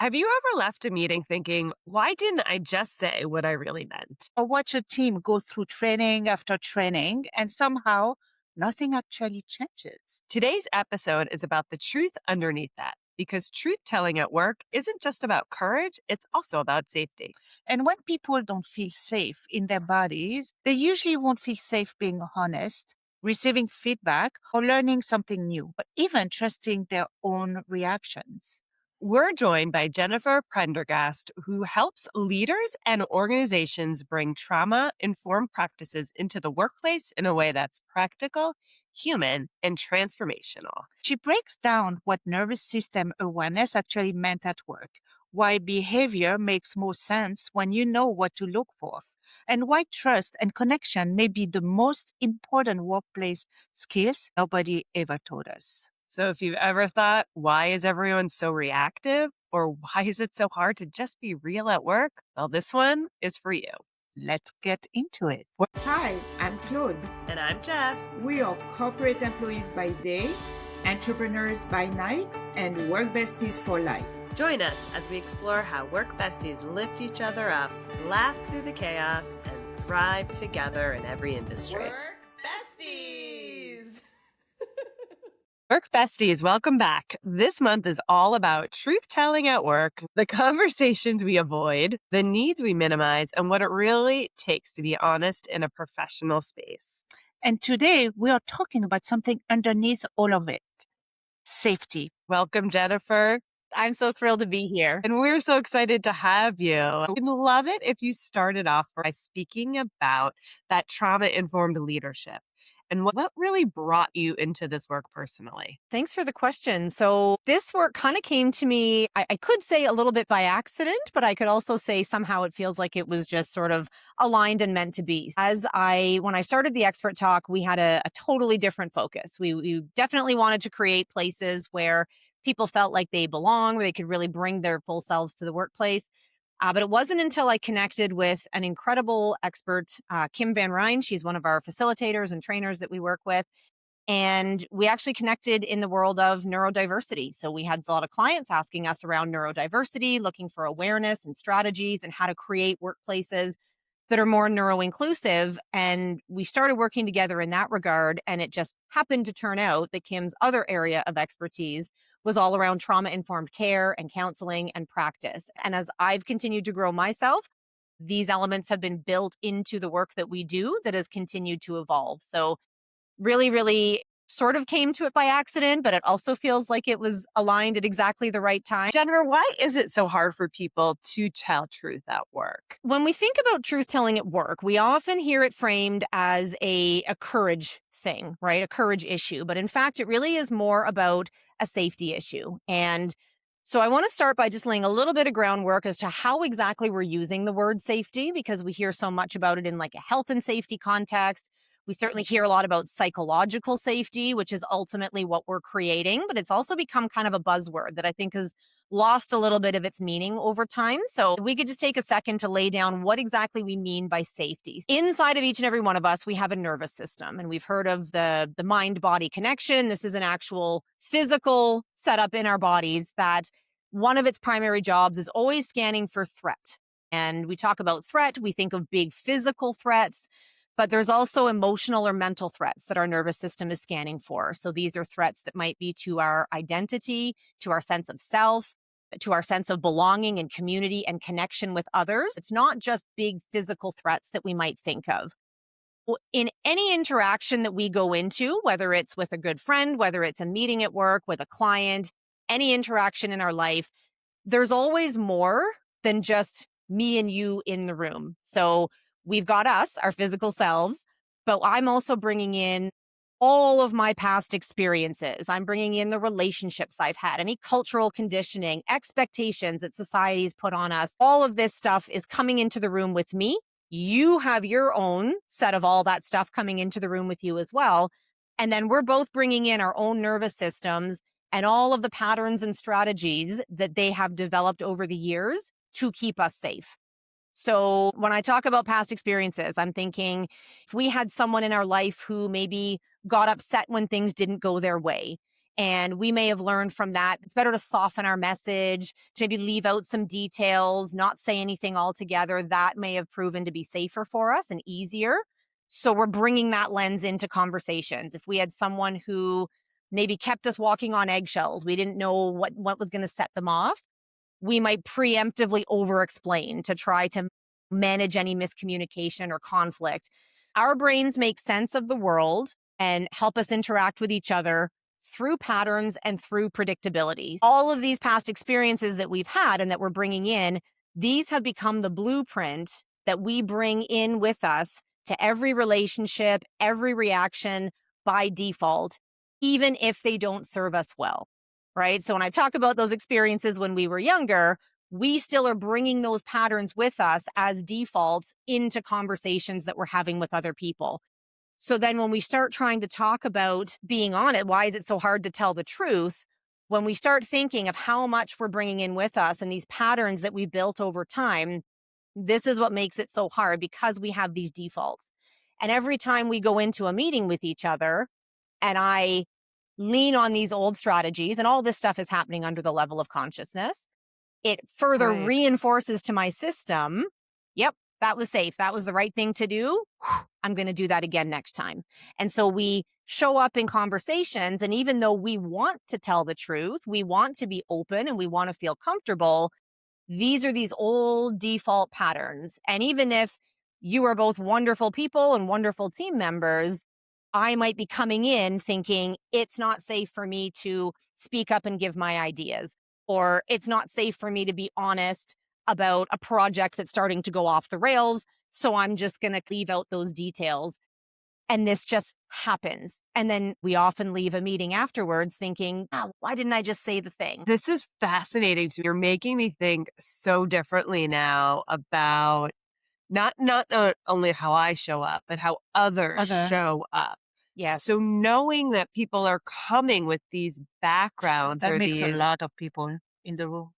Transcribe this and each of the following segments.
Have you ever left a meeting thinking, why didn't I just say what I really meant? Or watch a team go through training after training and somehow nothing actually changes. Today's episode is about the truth underneath that, because truth telling at work isn't just about courage, it's also about safety. And when people don't feel safe in their bodies, they usually won't feel safe being honest, receiving feedback, or learning something new, or even trusting their own reactions. We're joined by Jennifer Prendergast, who helps leaders and organizations bring trauma informed practices into the workplace in a way that's practical, human, and transformational. She breaks down what nervous system awareness actually meant at work, why behavior makes more sense when you know what to look for, and why trust and connection may be the most important workplace skills nobody ever taught us. So if you've ever thought, why is everyone so reactive? Or why is it so hard to just be real at work? Well, this one is for you. Let's get into it. Hi, I'm Claude. And I'm Jess. We are corporate employees by day, entrepreneurs by night, and work besties for life. Join us as we explore how work besties lift each other up, laugh through the chaos, and thrive together in every industry. Work besties! Work besties, welcome back. This month is all about truth telling at work, the conversations we avoid, the needs we minimize, and what it really takes to be honest in a professional space. And today we are talking about something underneath all of it: safety. Welcome, Jennifer. I'm so thrilled to be here. And we're so excited to have you. We'd love it if you started off by speaking about that trauma-informed leadership and what really brought you into this work personally. Thanks for the question. So this work kind of came to me, I could say a little bit by accident, but I could also say somehow it feels like it was just sort of aligned and meant to be. When I started the Expert Talk, we had a totally different focus. We definitely wanted to create places where people felt like they belong, where they could really bring their full selves to the workplace. But it wasn't until I connected with an incredible expert, Kim Van Ryn. She's one of our facilitators and trainers that we work with. And we actually connected in the world of neurodiversity. So we had a lot of clients asking us around neurodiversity, looking for awareness and strategies and how to create workplaces that are more neuro-inclusive. And we started working together in that regard. And it just happened to turn out that Kim's other area of expertise was all around trauma-informed care and counseling and practice. And as I've continued to grow myself, these elements have been built into the work that we do that has continued to evolve. So really sort of came to it by accident, but it also feels like it was aligned at exactly the right time. Jennifer, why is it so hard for people to tell truth at work? When we think about truth telling at work, we often hear it framed as a courage thing, right? A courage issue. But in fact, it really is more about a safety issue. And so I want to start by just laying a little bit of groundwork as to how exactly we're using the word safety, because we hear so much about it in like a health and safety context. We certainly hear a lot about psychological safety, which is ultimately what we're creating, but it's also become kind of a buzzword that I think has lost a little bit of its meaning over time. So we could just take a second to lay down what exactly we mean by safety. Inside of each and every one of us, we have a nervous system, and we've heard of the mind-body connection. This is an actual physical setup in our bodies that one of its primary jobs is always scanning for threat. And we talk about threat, we think of big physical threats, but there's also emotional or mental threats that our nervous system is scanning for. So these are threats that might be to our identity, to our sense of self, to our sense of belonging and community and connection with others. It's not just big physical threats that we might think of. In any interaction that we go into, whether it's with a good friend, whether it's a meeting at work, with a client, any interaction in our life, there's always more than just me and you in the room. So we've got us, our physical selves, but I'm also bringing in all of my past experiences. I'm bringing in the relationships I've had, any cultural conditioning, expectations that society's put on us. All of this stuff is coming into the room with me. You have your own set of all that stuff coming into the room with you as well. And then we're both bringing in our own nervous systems and all of the patterns and strategies that they have developed over the years to keep us safe. So when I talk about past experiences, I'm thinking if we had someone in our life who maybe got upset when things didn't go their way, And we may have learned from that. It's better to soften our message, to maybe leave out some details, not say anything altogether. That may have proven to be safer for us and easier. So we're bringing that lens into conversations. If we had someone who maybe kept us walking on eggshells, we didn't know what was going to set them off, we might preemptively over-explain to try to manage any miscommunication or conflict. Our brains make sense of the world and help us interact with each other through patterns and through predictability. All of these past experiences that we've had and that we're bringing in, these have become the blueprint that we bring in with us to every relationship, every reaction by default, even if they don't serve us well, right? So when I talk about those experiences when we were younger, we still are bringing those patterns with us as defaults into conversations that we're having with other people. So then when we start trying to talk about being on it, why is it so hard to tell the truth? When we start thinking of how much we're bringing in with us and these patterns that we've built over time, this is what makes it so hard because we have these defaults. And every time we go into a meeting with each other and I lean on these old strategies, and all this stuff is happening under the level of consciousness, it further reinforces to my system, yep, that was safe. That was the right thing to do. I'm going to do that again next time. And so we show up in conversations. And even though we want to tell the truth, we want to be open and we want to feel comfortable, these are these old default patterns. And even if you are both wonderful people and wonderful team members, I might be coming in thinking it's not safe for me to speak up and give my ideas, or it's not safe for me to be honest about a project that's starting to go off the rails. So I'm just going to leave out those details. And this just happens. And then we often leave a meeting afterwards thinking, oh, why didn't I just say the thing? This is fascinating to me. You're making me think so differently now about not only how I show up, but how others show up. Yes. So knowing that people are coming with these backgrounds That or makes these, a lot of people in the room.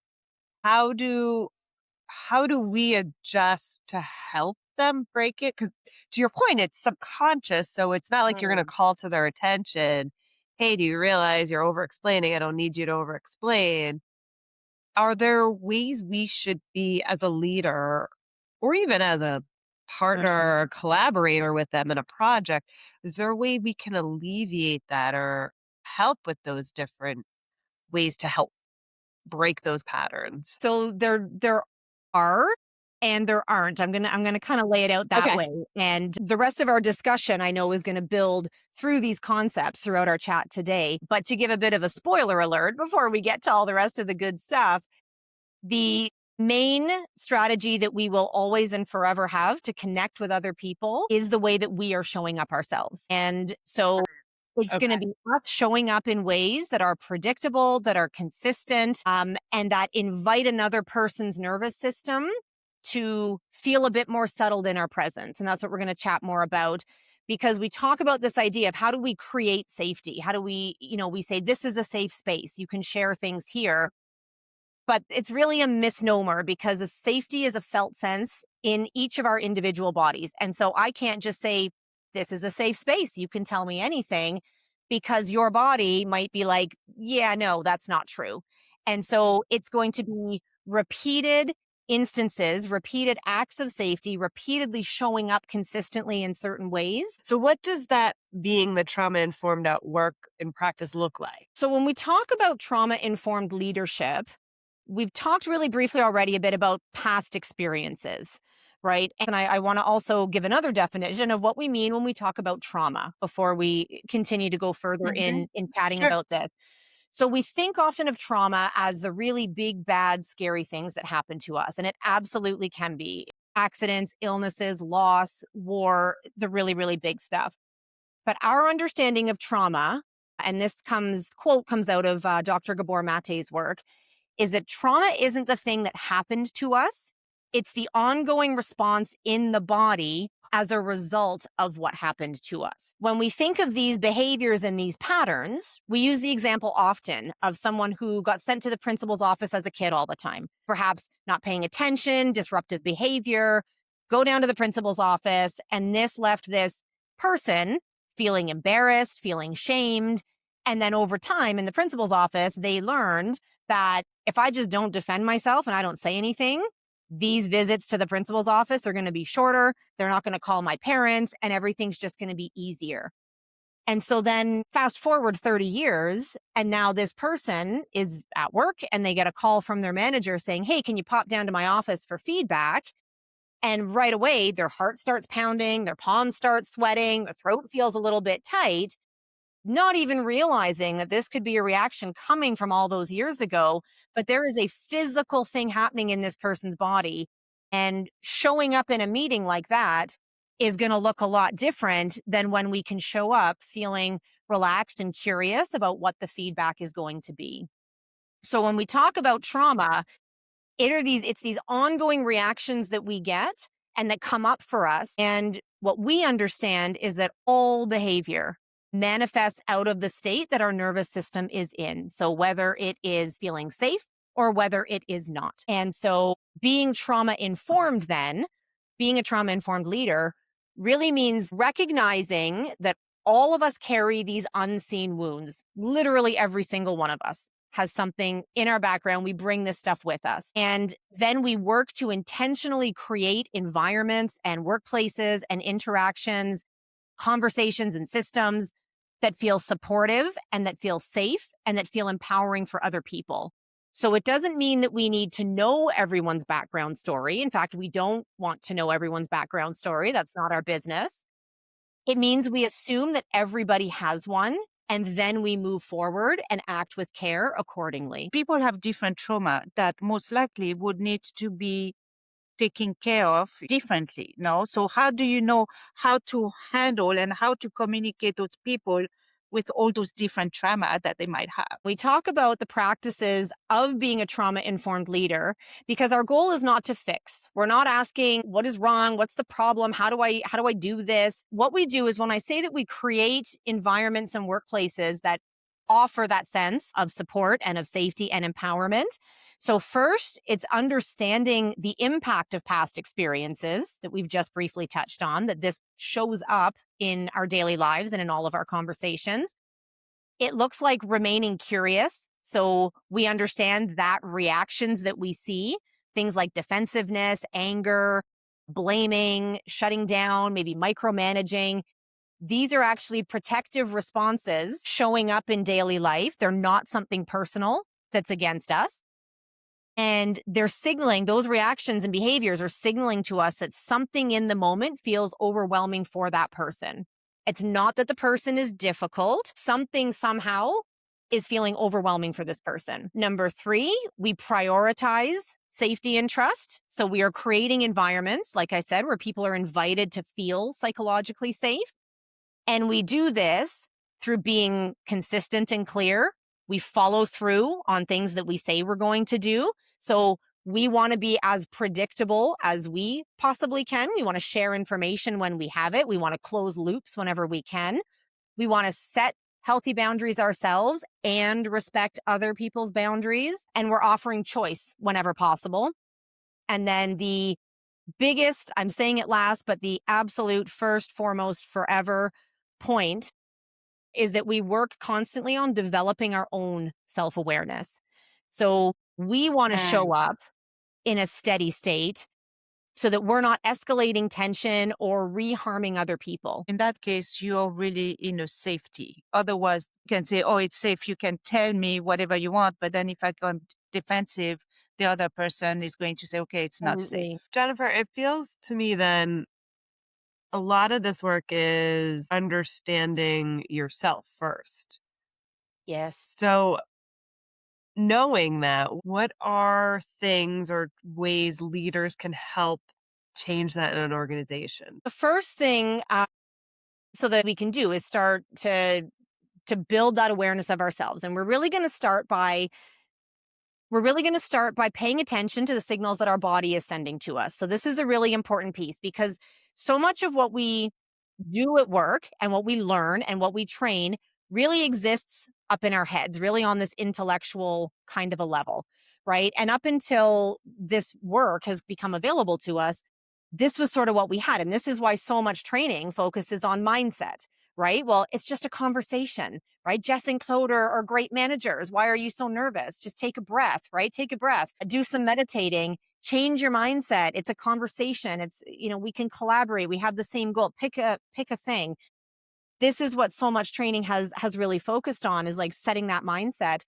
how do we adjust to help them break it? Because to your point, it's subconscious. So it's not like you're going to call to their attention, hey, do you realize you're over explaining? I don't need you to over explain. Are there ways we should be as a leader or even as a partner or collaborator with them in a project? Is there a way we can alleviate that or help with those different ways to help break those patterns? So there are and there aren't. I'm gonna kind of lay it out that way. And the rest of our discussion, I know, is going to build through these concepts throughout our chat today. But to give a bit of a spoiler alert before we get to all the rest of the good stuff, the main strategy that we will always and forever have to connect with other people is the way that we are showing up ourselves. And so it's going to be us showing up in ways that are predictable, that are consistent, and that invite another person's nervous system to feel a bit more settled in our presence. And that's what we're going to chat more about, because we talk about this idea of how do we create safety? How do we, we say this is a safe space. You can share things here. But it's really a misnomer because the safety is a felt sense in each of our individual bodies. And so I can't just say, this is a safe space. You can tell me anything, because your body might be like, yeah, no, that's not true. And so it's going to be repeated instances, repeated acts of safety, repeatedly showing up consistently in certain ways. So what does that being the trauma-informed at work in practice look like? So when we talk about trauma-informed leadership, we've talked really briefly already a bit about past experiences, right? And I want to also give another definition of what we mean when we talk about trauma before we continue to go further in chatting about this. So we think often of trauma as the really big, bad, scary things that happen to us. And it absolutely can be accidents, illnesses, loss, war, the really, really big stuff. But our understanding of trauma, and this quote comes out of Dr. Gabor Mate's work, is that trauma isn't the thing that happened to us. It's the ongoing response in the body as a result of what happened to us. When we think of these behaviors and these patterns, we use the example often of someone who got sent to the principal's office as a kid all the time, perhaps not paying attention, disruptive behavior, go down to the principal's office, and this left this person feeling embarrassed, feeling shamed, And then over time in the principal's office, they learned that if I just don't defend myself and I don't say anything, these visits to the principal's office are going to be shorter. They're not going to call my parents and everything's just going to be easier. And so then fast forward 30 years, and now this person is at work and they get a call from their manager saying, hey, can you pop down to my office for feedback? And right away, their heart starts pounding, their palms start sweating, their throat feels a little bit tight, not even realizing that this could be a reaction coming from all those years ago. But there is a physical thing happening in this person's body. And showing up in a meeting like that is going to look a lot different than when we can show up feeling relaxed and curious about what the feedback is going to be. So when we talk about trauma, it's these ongoing reactions that we get and that come up for us. And what we understand is that all behavior manifests out of the state that our nervous system is in. So whether it is feeling safe or whether it is not. And so being trauma informed then, being a trauma informed leader really means recognizing that all of us carry these unseen wounds. Literally every single one of us has something in our background. We bring this stuff with us. And then we work to intentionally create environments and workplaces and interactions, conversations and systems that feel supportive and that feel safe and that feel empowering for other people. So it doesn't mean that we need to know everyone's background story. In fact, we don't want to know everyone's background story. That's not our business. It means we assume that everybody has one, and then we move forward and act with care accordingly. People have different trauma that most likely would need to be taken care of differently. No? So how do you know how to handle and how to communicate those people with all those different trauma that they might have? We talk about the practices of being a trauma-informed leader because our goal is not to fix. We're not asking what is wrong, what's the problem, how do I do this? What we do is when I say that we create environments and workplaces that offer that sense of support and of safety and empowerment. So first, it's understanding the impact of past experiences that we've just briefly touched on, that this shows up in our daily lives and in all of our conversations. It looks like remaining curious. So we understand that reactions that we see, things like defensiveness, anger, blaming, shutting down, maybe micromanaging, these are actually protective responses showing up in daily life. They're not something personal that's against us. And they're signaling, those reactions and behaviors are signaling to us that something in the moment feels overwhelming for that person. It's not that the person is difficult. Something somehow is feeling overwhelming for this person. Number 3, we prioritize safety and trust. So we are creating environments, like I said, where people are invited to feel psychologically safe. And we do this through being consistent and clear. We follow through on things that we say we're going to do. So we want to be as predictable as we possibly can. We want to share information when we have it. We want to close loops whenever we can. We want to set healthy boundaries ourselves and respect other people's boundaries. And we're offering choice whenever possible. And then the biggest, I'm saying it last, but the absolute first, foremost, forever point is that we work constantly on developing our own self-awareness. So we want to show up in a steady state so that we're not escalating tension or reharming other people. In that case, you're really in a safety. Otherwise, you can say, oh, it's safe. You can tell me whatever you want. But then if I go defensive, the other person is going to say, okay, it's not safe. Jennifer, it feels to me then a lot of this work is understanding yourself first. Yes. So knowing that, what are things or ways leaders can help change that in an organization? The first thing so that we can do is start to build that awareness of ourselves. And we're really going to start by paying attention to the signals that our body is sending to us. So this is a really important piece because so much of what we do at work and what we learn and what we train really exists up in our heads, really on this intellectual kind of a level, right? And up until this work has become available to us, this was sort of what we had. And this is why so much training focuses on mindset, right? Well, it's just a conversation, right? Jess and Claude are great managers. Why are you so nervous? Just take a breath, right? Take a breath, do some meditating, change your mindset. It's a conversation. It's, we can collaborate. We have the same goal. Pick a thing. This is what so much training has really focused on, is like setting that mindset.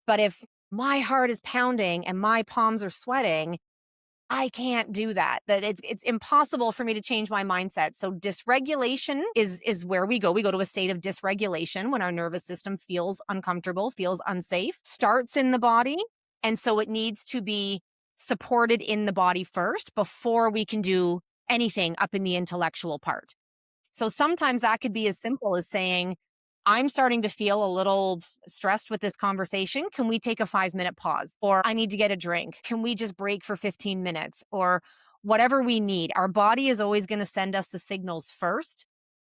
But if my heart is pounding and my palms are sweating, I can't do that. That it's impossible for me to change my mindset. So dysregulation is where we go. We go to a state of dysregulation when our nervous system feels uncomfortable, feels unsafe, starts in the body. And so it needs to be supported in the body first before we can do anything up in the intellectual part. So sometimes that could be as simple as saying, I'm starting to feel a little stressed with this conversation. Can we take a 5-minute pause? Or I need to get a drink. Can we just break for 15 minutes? Or whatever we need. Our body is always going to send us the signals first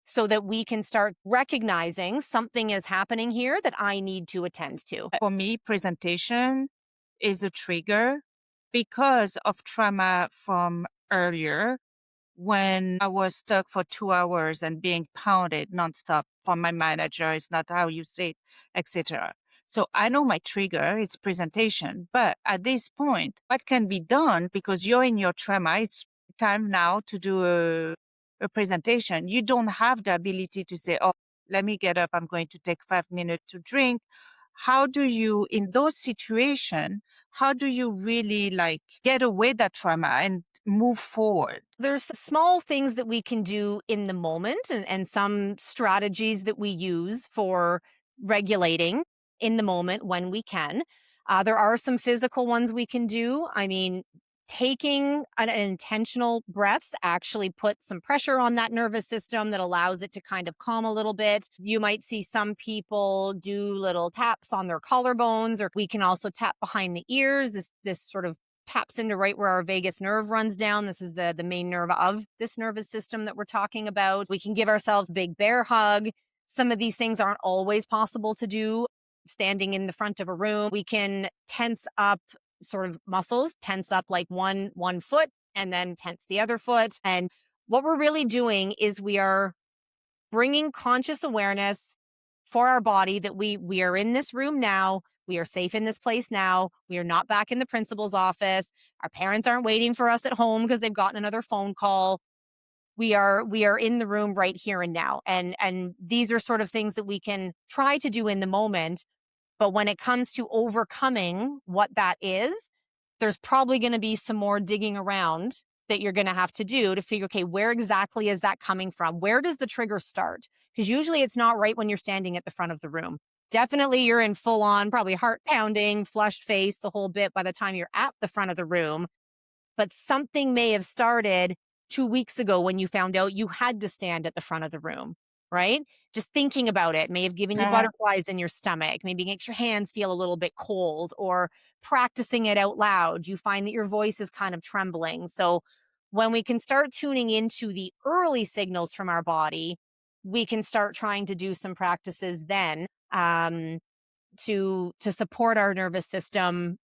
so that we can start recognizing something is happening here that I need to attend to. For me, presentation is a trigger because of trauma from earlier, when I was stuck for 2 hours and being pounded nonstop from my manager, it's not how you say it, etc. So I know my trigger, it's presentation. But at this point, what can be done, because you're in your trauma, it's time now to do a presentation. You don't have the ability to say, oh, let me get up, I'm going to take 5 minutes to drink. How do you, in those situations, how do you really get away that trauma and move forward? There's small things that we can do in the moment and some strategies that we use for regulating in the moment when we can. There are some physical ones we can do. I mean, taking an intentional breaths actually puts some pressure on that nervous system that allows it to kind of calm a little bit. You might see some people do little taps on their collarbones, or we can also tap behind the ears. This sort of taps into right where our vagus nerve runs down. This is the main nerve of this nervous system that we're talking about. We can give ourselves a big bear hug. Some of these things aren't always possible to do standing in the front of a room. We can tense up sort of muscles, tense up like one foot and then tense the other foot. And what we're really doing is we are bringing conscious awareness for our body that we are in this room now. We are safe in this place now. We are not back in the principal's office. Our parents aren't waiting for us at home because they've gotten another phone call. We are in the room right here and now. And these are sort of things that we can try to do in the moment. But when it comes to overcoming what that is, there's probably going to be some more digging around that you're going to have to do to figure, okay, where exactly is that coming from? Where does the trigger start? Because usually it's not right when you're standing at the front of the room. Definitely you're in full on, probably heart pounding, flushed face, the whole bit by the time you're at the front of the room. But something may have started 2 weeks ago when you found out you had to stand at the front of the room, right? Just thinking about it may have given you butterflies in your stomach. Maybe makes your hands feel a little bit cold, or practicing it out loud. You find that your voice is kind of trembling. So when we can start tuning into the early signals from our body, we can start trying to do some practices then to support our nervous system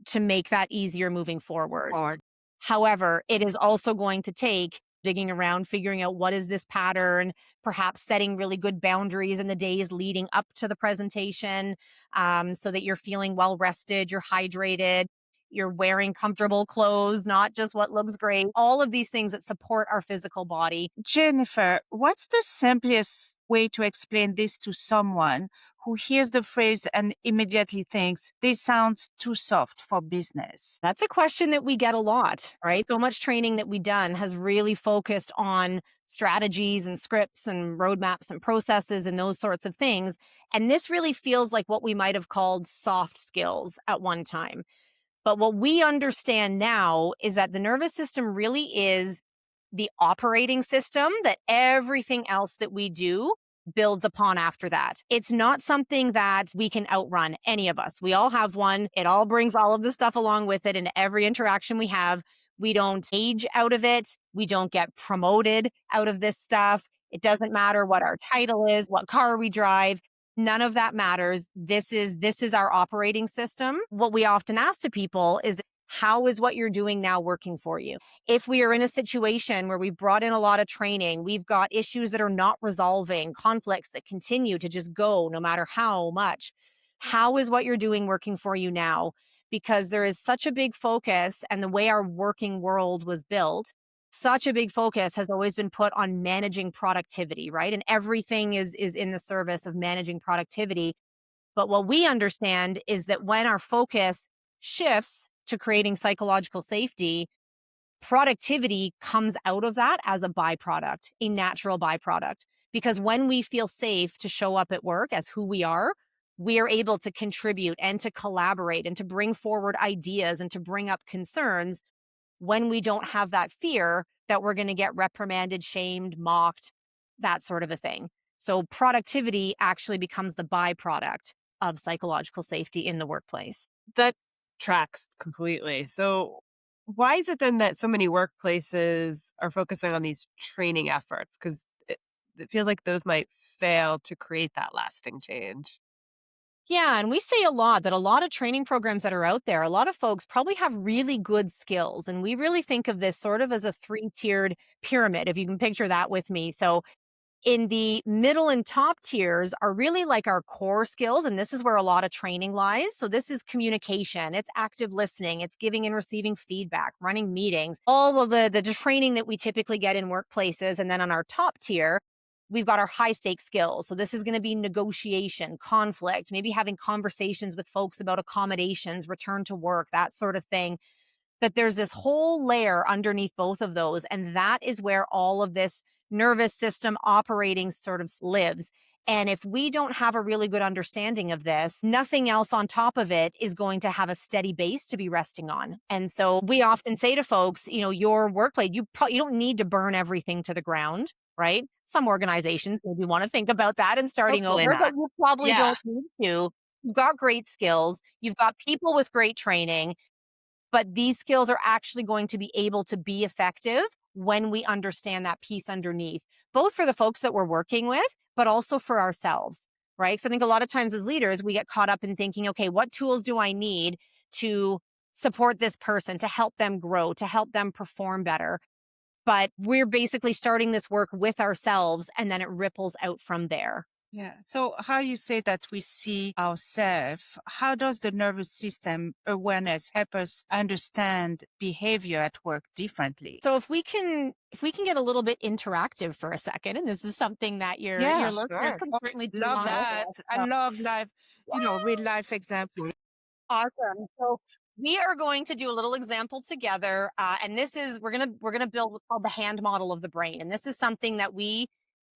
to make that easier moving forward. However, it is also going to take digging around, figuring out what is this pattern, perhaps setting really good boundaries in the days leading up to the presentation, so that you're feeling well rested, you're hydrated, you're wearing comfortable clothes, not just what looks great. All of these things that support our physical body. Jennifer, what's the simplest way to explain this to someone who hears the phrase and immediately thinks, this sounds too soft for business? That's a question that we get a lot, right? So much training that we've done has really focused on strategies and scripts and roadmaps and processes and those sorts of things. And this really feels like what we might have called soft skills at one time. But what we understand now is that the nervous system really is the operating system that everything else that we do builds upon after that. It's not something that we can outrun, any of us. We all have one. It all brings all of the stuff along with it in every interaction we have. We don't age out of it. We don't get promoted out of this stuff. It doesn't matter what our title is, what car we drive. None of that matters. This is our operating system. What we often ask to people is, How is what you're doing now working for you? If we are in a situation where we've brought in a lot of training, we've got issues that are not resolving, conflicts that continue to just go no matter how much, how is what you're doing working for you now? Because there is such a big focus, and the way our working world was built, such a big focus has always been put on managing productivity, right? And everything is in the service of managing productivity. But what we understand is that when our focus shifts to creating psychological safety, productivity comes out of that as a byproduct, a natural byproduct. Because when we feel safe to show up at work as who we are able to contribute and to collaborate and to bring forward ideas and to bring up concerns when we don't have that fear that we're going to get reprimanded, shamed, mocked, that sort of a thing. So productivity actually becomes the byproduct of psychological safety in the workplace. That tracks completely. So why is it then that so many workplaces are focusing on these training efforts? Because it feels like those might fail to create that lasting change. Yeah, and we say a lot that a lot of training programs that are out there, a lot of folks probably have really good skills. And we really think of this sort of as a three-tiered pyramid, if you can picture that with me. So in the middle and top tiers are really like our core skills. And this is where a lot of training lies. So this is communication, it's active listening, it's giving and receiving feedback, running meetings, all of the training that we typically get in workplaces. And then on our top tier, we've got our high stakes skills. So this is going to be negotiation, conflict, maybe having conversations with folks about accommodations, return to work, that sort of thing. But there's this whole layer underneath both of those. And that is where all of this nervous system operating sort of lives. And if we don't have a really good understanding of this, nothing else on top of it is going to have a steady base to be resting on. And so we often say to folks, your workplace, you don't need to burn everything to the ground, right? Some organizations maybe want to think about that and starting Hopefully over, not. but you probably Yeah. don't need to. You've got great skills. You've got people with great training. But these skills are actually going to be able to be effective when we understand that piece underneath, both for the folks that we're working with, but also for ourselves, right? Because I think a lot of times as leaders, we get caught up in thinking, okay, what tools do I need to support this person, to help them grow, to help them perform better? But we're basically starting this work with ourselves, and then it ripples out from there. Yeah. So how you say that we see ourselves, how does the nervous system awareness help us understand behavior at work differently? So if we can get a little bit interactive for a second, and this is something that your listeners can certainly do Love along with that. us. I love life, real life example. Awesome. So we are going to do a little example together, and this is we're gonna build what's called the hand model of the brain, and this is something that we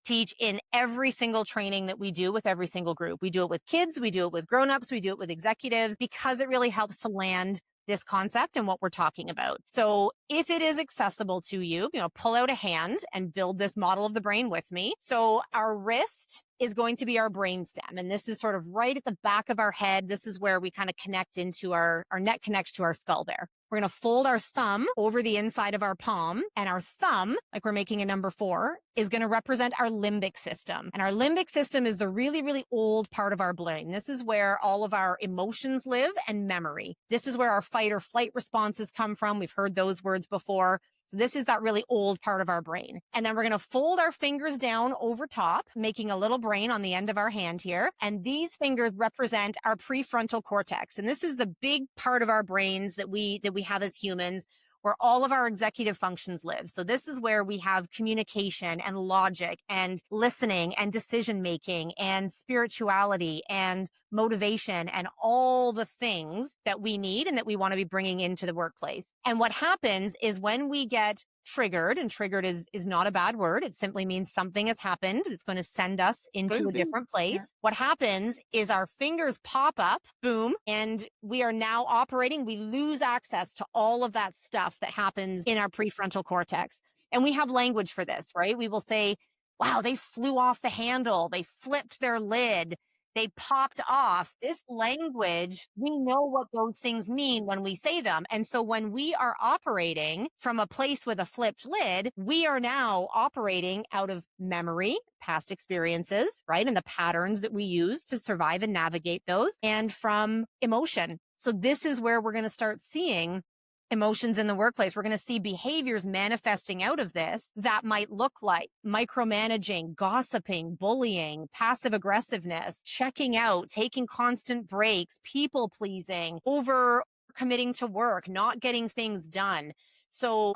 teach in every single training that we do with every single group. We do it with kids, we do it with grown-ups, we do it with executives, because it really helps to land this concept and what we're talking about. So if it is accessible to you, pull out a hand and build this model of the brain with me. So our wrist is going to be our brainstem. And this is sort of right at the back of our head. This is where we kind of connect into our neck connects to our skull there. We're going to fold our thumb over the inside of our palm, and our thumb, like we're making a number 4, is going to represent our limbic system. And our limbic system is the really, really old part of our brain. This is where all of our emotions live and memory. This is where our fight or flight responses come from. We've heard those words before. So this is that really old part of our brain. And then we're going to fold our fingers down over top, making a little brain on the end of our hand here. And these fingers represent our prefrontal cortex. And this is the big part of our brains that we have as humans, where all of our executive functions live. So this is where we have communication and logic and listening and decision making and spirituality and motivation and all the things that we need and that we want to be bringing into the workplace. And what happens is when we get triggered, and triggered is not a bad word. It simply means something has happened that's going to send us into a different place. Yeah. What happens is our fingers pop up, boom, and we are now operating. We lose access to all of that stuff that happens in our prefrontal cortex. And we have language for this, right? We will say, wow, they flew off the handle. They flipped their lid. They popped off. This language, we know what those things mean when we say them. And so when we are operating from a place with a flipped lid, we are now operating out of memory, past experiences, right? And the patterns that we use to survive and navigate those, and from emotion. So this is where we're going to start seeing emotions in the workplace. We're going to see behaviors manifesting out of this that might look like micromanaging, gossiping, bullying, passive aggressiveness, checking out, taking constant breaks, people pleasing, over committing to work, not getting things done. So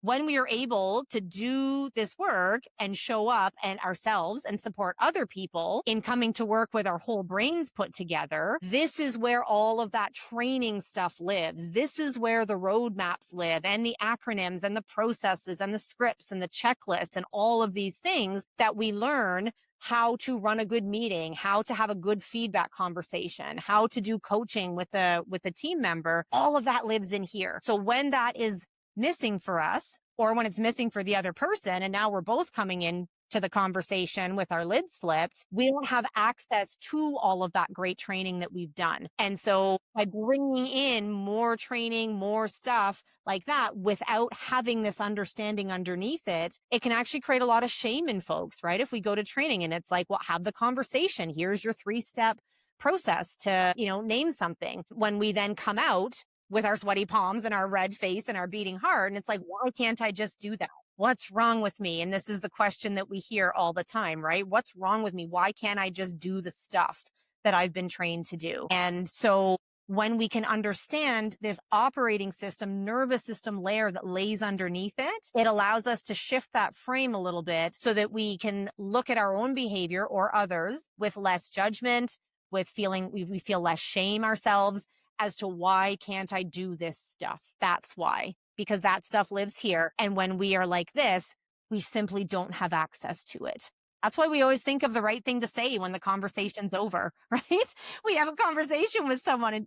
when we are able to do this work and show up and ourselves and support other people in coming to work with our whole brains put together, this is where all of that training stuff lives. This is where the roadmaps live and the acronyms and the processes and the scripts and the checklists and all of these things that we learn how to run a good meeting, how to have a good feedback conversation, how to do coaching with a team member. All of that lives in here. So when that is missing for us, or when it's missing for the other person, and now we're both coming in to the conversation with our lids flipped, we don't have access to all of that great training that we've done. And so by bringing in more training, more stuff like that, without having this understanding underneath it, it can actually create a lot of shame in folks, right? If we go to training and it's like, well, have the conversation. Here's your 3-step process to, name something. When we then come out with our sweaty palms and our red face and our beating heart, and it's like, why can't I just do that? What's wrong with me? And this is the question that we hear all the time, right? What's wrong with me? Why can't I just do the stuff that I've been trained to do? And so when we can understand this operating system, nervous system layer that lays underneath it, it allows us to shift that frame a little bit so that we can look at our own behavior or others with less judgment, with feeling, we feel less shame ourselves as to why can't I do this stuff? That's why. Because that stuff lives here. And when we are like this, we simply don't have access to it. That's why we always think of the right thing to say when the conversation's over, right? We have a conversation with someone and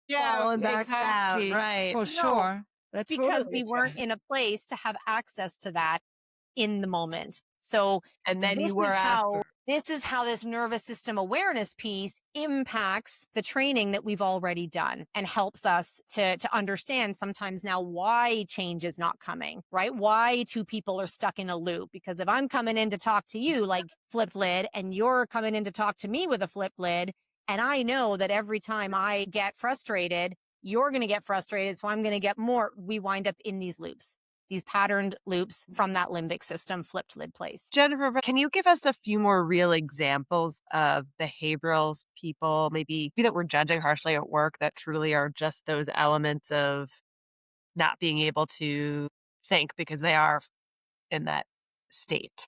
Yeah, exactly. Right. For sure. That's because totally we weren't in a place to have access to that in the moment. So And then you were after. this is how this nervous system awareness piece impacts the training that we've already done and helps us to understand sometimes now why change is not coming, right? Why two people are stuck in a loop. Because if I'm coming in to talk to you like flipped lid and you're coming in to talk to me with a flipped lid, and I know that every time I get frustrated, you're going to get frustrated. So I'm going to get more. We wind up in these loops. These patterned loops from that limbic system flipped lid place. Jennifer, can you give us a few more real examples of behavioral people, maybe that we're judging harshly at work that truly are just those elements of not being able to think because they are in that state?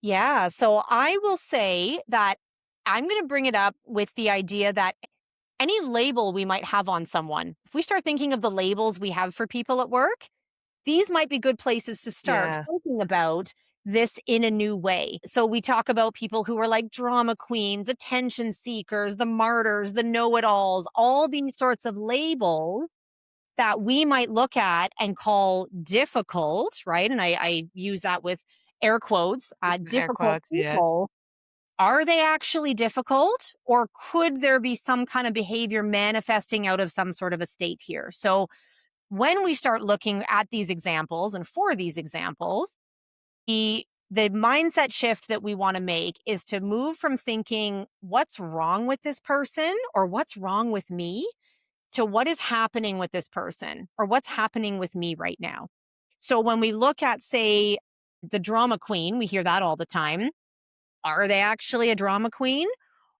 Yeah. So I will say that I'm going to bring it up with the idea that any label we might have on someone, if we start thinking of the labels we have for people at work, these might be good places to start thinking about this in a new way. So we talk about people who are like drama queens, attention seekers, the martyrs, the know-it-alls, all these sorts of labels that we might look at and call difficult, right? And I use that with air quotes, difficult people. Are they actually difficult, or could there be some kind of behavior manifesting out of some sort of a state here? So when we start looking at these examples and for these examples, the mindset shift that we want to make is to move from thinking what's wrong with this person or what's wrong with me to what is happening with this person or what's happening with me right now. So when we look at, say, the drama queen, we hear that all the time. Are they actually a drama queen?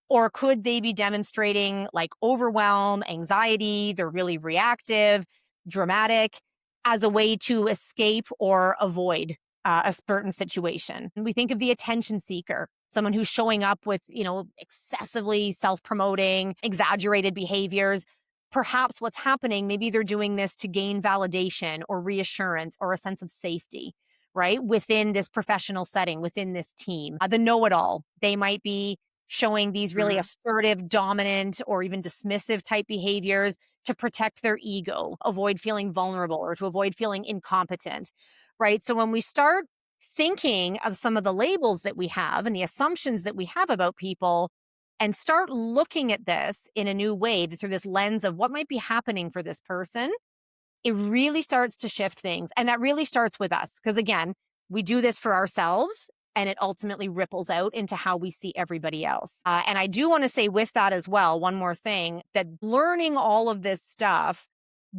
Or could they be demonstrating like overwhelm, anxiety? They're really reactive, dramatic, as a way to escape or avoid a certain situation. And we think of the attention seeker, someone who's showing up with, excessively self-promoting, exaggerated behaviors. Perhaps what's happening, maybe they're doing this to gain validation or reassurance or a sense of safety, right? Within this professional setting, within this team. The know-it-all, they might be showing these really assertive, dominant, or even dismissive type behaviors to protect their ego, avoid feeling vulnerable, or to avoid feeling incompetent, right? So when we start thinking of some of the labels that we have and the assumptions that we have about people and start looking at this in a new way through this lens of what might be happening for this person, it really starts to shift things. And that really starts with us. Because again, we do this for ourselves and it ultimately ripples out into how we see everybody else. And I do want to say with that as well, one more thing, that learning all of this stuff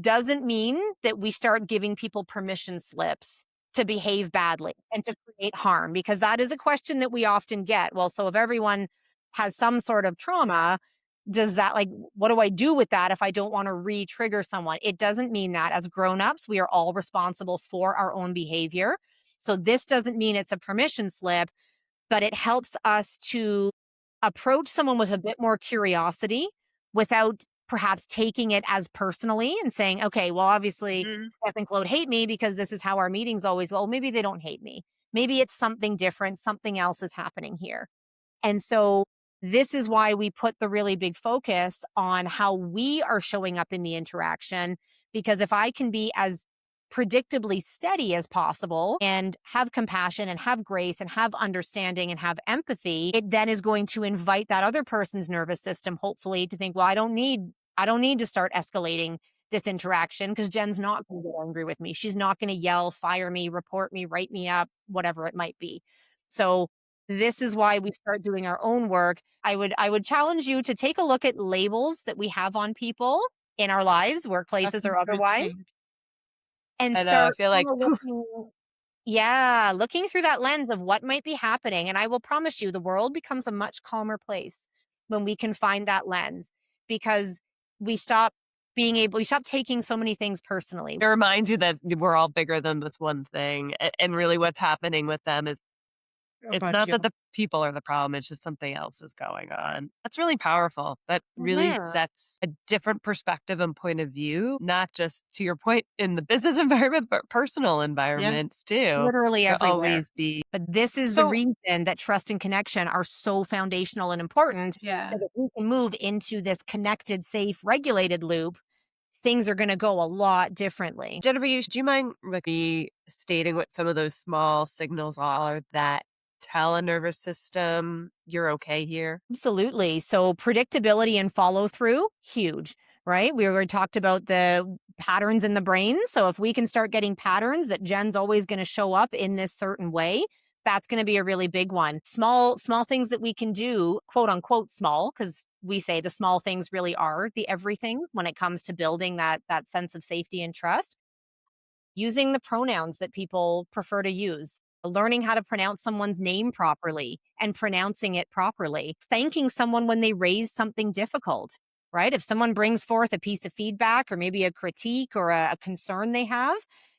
doesn't mean that we start giving people permission slips to behave badly and to create harm, because that is a question that we often get. Well, so if everyone has some sort of trauma, does that, like, what do I do with that if I don't want to re-trigger someone? It doesn't mean that. As grown-ups, we are all responsible for our own behavior. So this doesn't mean it's a permission slip, but it helps us to approach someone with a bit more curiosity without perhaps taking it as personally and saying, okay, well, obviously, Jess and Claude hate me because this is how our meetings always, well, maybe they don't hate me. Maybe it's something different. Something else is happening here. And so this is why we put the really big focus on how we are showing up in the interaction, because if I can be as predictably steady as possible and have compassion and have grace and have understanding and have empathy, it then is going to invite that other person's nervous system, hopefully, to think, well, I don't need to start escalating this interaction because Jen's not going to get angry with me. She's not going to yell, fire me, report me, write me up, whatever it might be. So this is why we start doing our own work. I would challenge you to take a look at labels that we have on people in our lives, workplaces or otherwise, and start I feel like looking through that lens of what might be happening. And I will promise you, the world becomes a much calmer place when we can find that lens, because we stop taking so many things personally. it reminds you that we're all bigger than this one thing. And really what's happening with them is it's not that the people are the problem, it's just something else is going on. That's really powerful. That really sets a different perspective and point of view, not just, to your point, in the business environment, but personal environments too. Literally To everywhere. always be. But this is the reason that trust and connection are so foundational and important. That if we can move into this connected, safe, regulated loop, things are going to go a lot differently. Jennifer, do you mind stating what some of those small signals are that tell a nervous system you're okay here? Absolutely. So predictability and follow through, huge, right? We already talked about the patterns in the brain. So if we can start getting patterns that Jen's always going to show up in this certain way, that's going to be a really big one. Small things that we can do, quote unquote small, because we say the small things really are the everything when it comes to building that sense of safety and trust. Using the pronouns that people prefer to use. Learning how to pronounce someone's name properly and pronouncing it properly. Thanking someone when they raise something difficult, right? If someone brings forth a piece of feedback or maybe a critique or a concern they have,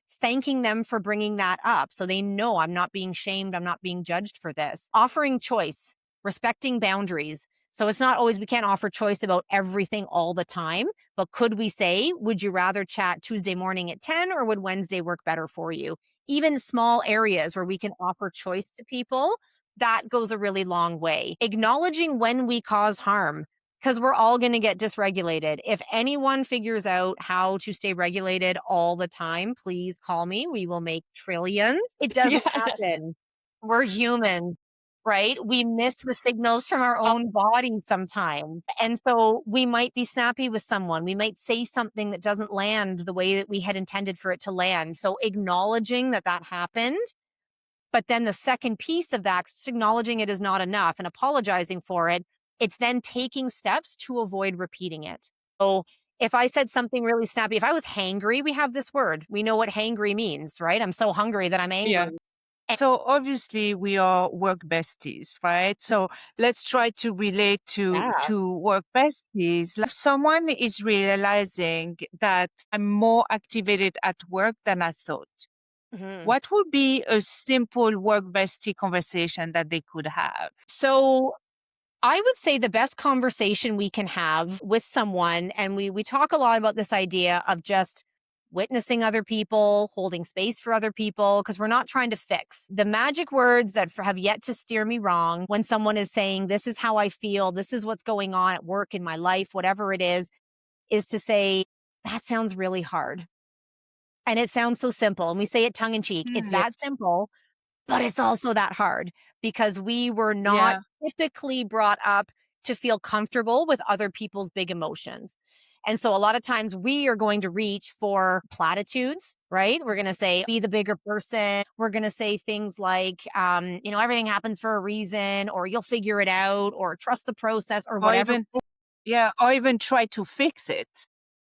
thanking them for bringing that up so they know I'm not being shamed, I'm not being judged for this. Offering choice, respecting boundaries. So it's not always, we can't offer choice about everything all the time, but could we say, would you rather chat Tuesday morning at 10 or would Wednesday work better for you? Even small areas where we can offer choice to people, that goes a really long way. Acknowledging when we cause harm, because we're all going to get dysregulated. If anyone figures out how to stay regulated all the time, please call me. We will make trillions. It doesn't happen. We're human, right? We miss the signals from our own body sometimes. And so we might be snappy with someone. We might say something that doesn't land the way that we had intended for it to land. So acknowledging that happened. But then the second piece of that, acknowledging it is not enough and apologizing for it, it's then taking steps to avoid repeating it. So if I said something really snappy, if I was hangry, we have this word. We know what hangry means, right? I'm so hungry that I'm angry. Yeah. So obviously we are work besties, right? So let's try to relate to work besties. If someone is realizing that I'm more activated at work than I thought, what would be a simple work bestie conversation that they could have? So I would say the best conversation we can have with someone, and we talk a lot about this idea of just witnessing other people, holding space for other people, because we're not trying to fix. The magic words that have yet to steer me wrong when someone is saying, this is how I feel, this is what's going on at work, in my life, whatever it is to say, that sounds really hard. And it sounds so simple. And we say it tongue in cheek. It's that simple, but it's also that hard because we were not typically brought up to feel comfortable with other people's big emotions. And so a lot of times we are going to reach for platitudes, right? We're going to say, be the bigger person. We're going to say things like, everything happens for a reason, or you'll figure it out, or trust the process, or whatever. Or even try to fix it.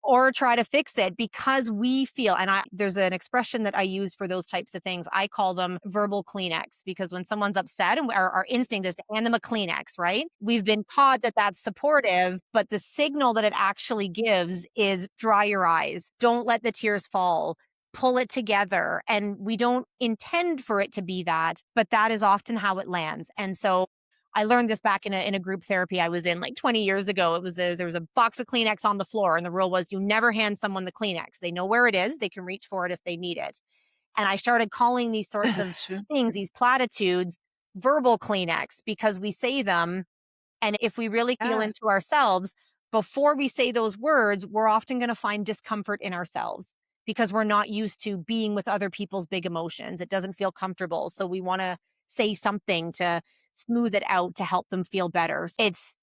or try to fix it because we feel, and there's an expression that I use for those types of things. I call them verbal Kleenex, because when someone's upset and our instinct is to hand them a Kleenex, right? We've been taught that that's supportive, but the signal that it actually gives is dry your eyes. Don't let the tears fall. Pull it together. And we don't intend for it to be that, but that is often how it lands. And so I learned this back in a group therapy I was in like 20 years ago. There was a box of Kleenex on the floor, and the rule was you never hand someone the Kleenex. They know where it is. They can reach for it if they need it. And I started calling these sorts of things, these platitudes, verbal Kleenex, because we say them. And if we really feel into ourselves, before we say those words, we're often going to find discomfort in ourselves because we're not used to being with other people's big emotions. It doesn't feel comfortable. So we want to say something to smooth it out to help them feel better. It's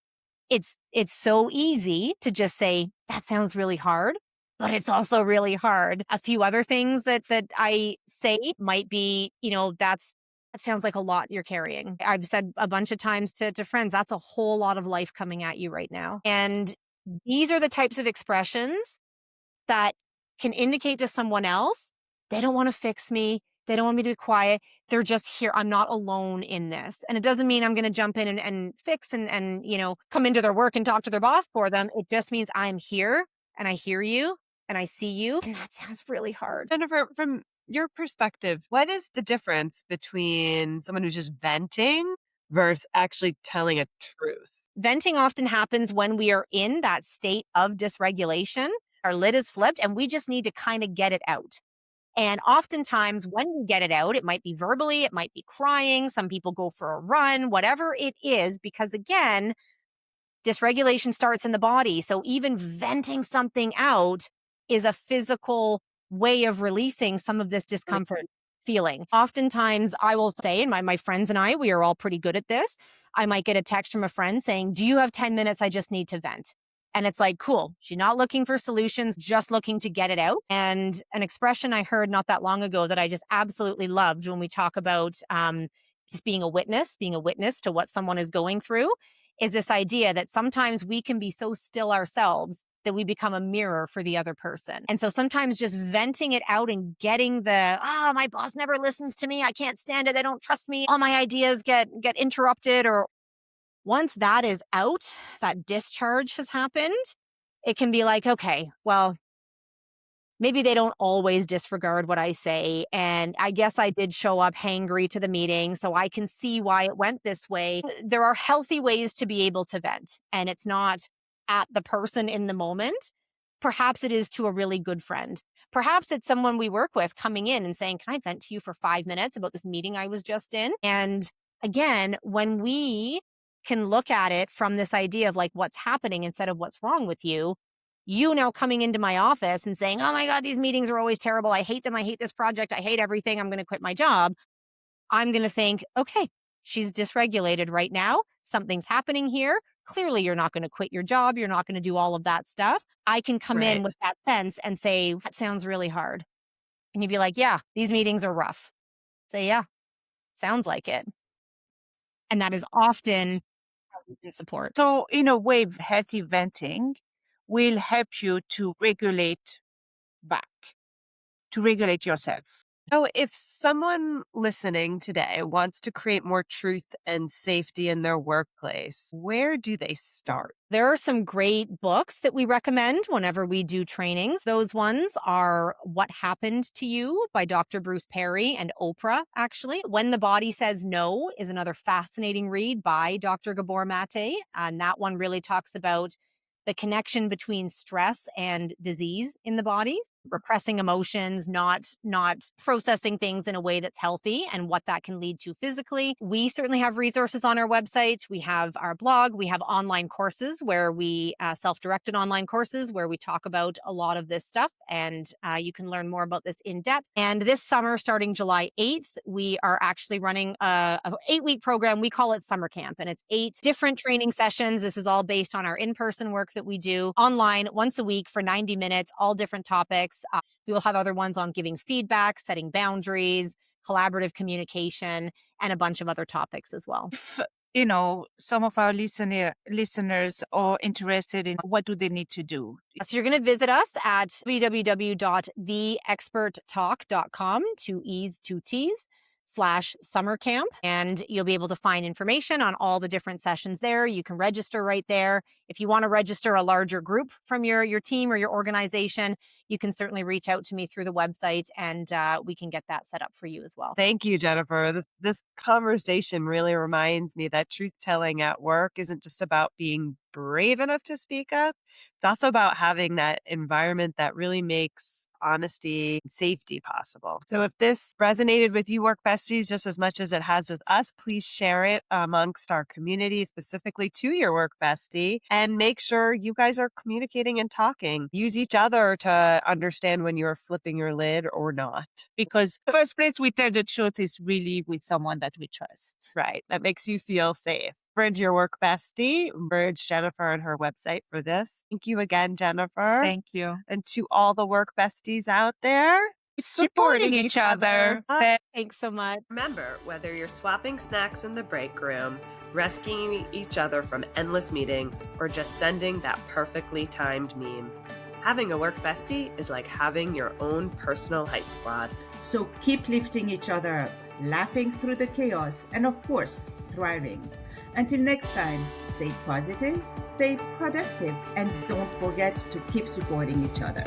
so easy to just say, that sounds really hard, but it's also really hard. A few other things that I say might be, that sounds like a lot you're carrying. I've said a bunch of times to friends, that's a whole lot of life coming at you right now. And these are the types of expressions that can indicate to someone else, they don't want to fix me. They don't want me to be quiet. They're just here. I'm not alone in this. And it doesn't mean I'm going to jump in and fix and come into their work and talk to their boss for them. It just means I'm here and I hear you and I see you. And that sounds really hard. Jennifer, from your perspective, what is the difference between someone who's just venting versus actually telling a truth? Venting often happens when we are in that state of dysregulation. Our lid is flipped and we just need to kind of get it out. And oftentimes when we get it out, it might be verbally, it might be crying. Some people go for a run, whatever it is, because again, dysregulation starts in the body. So even venting something out is a physical way of releasing some of this discomfort feeling. Oftentimes I will say, and my friends and I, we are all pretty good at this. I might get a text from a friend saying, do you have 10 minutes? I just need to vent. And it's like, cool. She's not looking for solutions, just looking to get it out. And an expression I heard not that long ago that I just absolutely loved when we talk about just being a witness to what someone is going through, is this idea that sometimes we can be so still ourselves that we become a mirror for the other person. And so sometimes just venting it out and getting my boss never listens to me. I can't stand it. They don't trust me. All my ideas get interrupted. Or once that is out, that discharge has happened, it can be like, okay, well, maybe they don't always disregard what I say. And I guess I did show up hangry to the meeting, so I can see why it went this way. There are healthy ways to be able to vent, and it's not at the person in the moment. Perhaps it is to a really good friend. Perhaps it's someone we work with coming in and saying, can I vent to you for 5 minutes about this meeting I was just in? And again, when we can look at it from this idea of like what's happening instead of what's wrong with you now coming into my office and saying, oh my God, these meetings are always terrible. I hate them. I hate this project. I hate everything. I'm going to quit my job. I'm going to think, okay, she's dysregulated right now. Something's happening here. Clearly, you're not going to quit your job. You're not going to do all of that stuff. I can come in with that sense and say, that sounds really hard. And you'd be like, yeah, these meetings are rough. Say, yeah, sounds like it. And that is often how we can support. So in a way, healthy venting will help you to regulate back, to regulate yourself. So if someone listening today wants to create more truth and safety in their workplace, where do they start? There are some great books that we recommend whenever we do trainings. Those ones are What Happened to You by Dr. Bruce Perry and Oprah, actually. When the Body Says No is another fascinating read by Dr. Gabor Mate. And that one really talks about the connection between stress and disease in the body, repressing emotions, not processing things in a way that's healthy, and what that can lead to physically. We certainly have resources on our website. We have our blog. We have online courses where we self-directed online courses where we talk about a lot of this stuff, and you can learn more about this in depth. And this summer, starting July 8th, we are actually running a 8-week program. We call it Summer Camp, and it's 8 different training sessions. This is all based on our in-person work that we do online once a week for 90 minutes, all different topics. We will have other ones on giving feedback, setting boundaries, collaborative communication, and a bunch of other topics as well. some of our listeners are interested in what do they need to do. So you're going to visit us at www.theexperttalk.com, two T's, /summer camp. And you'll be able to find information on all the different sessions there. You can register right there. If you want to register a larger group from your team or your organization, you can certainly reach out to me through the website and we can get that set up for you as well. Thank you, Jennifer. This conversation really reminds me that truth-telling at work isn't just about being brave enough to speak up. It's also about having that environment that really makes honesty and safety possible. So if this resonated with you, Work Besties, just as much as it has with us, please share it amongst our community, specifically to your work bestie, and make sure you guys are communicating and talking. Use each other to understand when you're flipping your lid or not. Because the first place we tell the truth is really with someone that we trust. Right. That makes you feel safe. Bridge your work bestie. Bridge Jennifer and her website for this. Thank you again, Jennifer. Thank you. And to all the work besties out there, supporting each other. Thanks so much. Remember, whether you're swapping snacks in the break room, rescuing each other from endless meetings, or just sending that perfectly timed meme, having a work bestie is like having your own personal hype squad. So keep lifting each other up, laughing through the chaos, and of course, thriving. Until next time, stay positive, stay productive, and don't forget to keep supporting each other.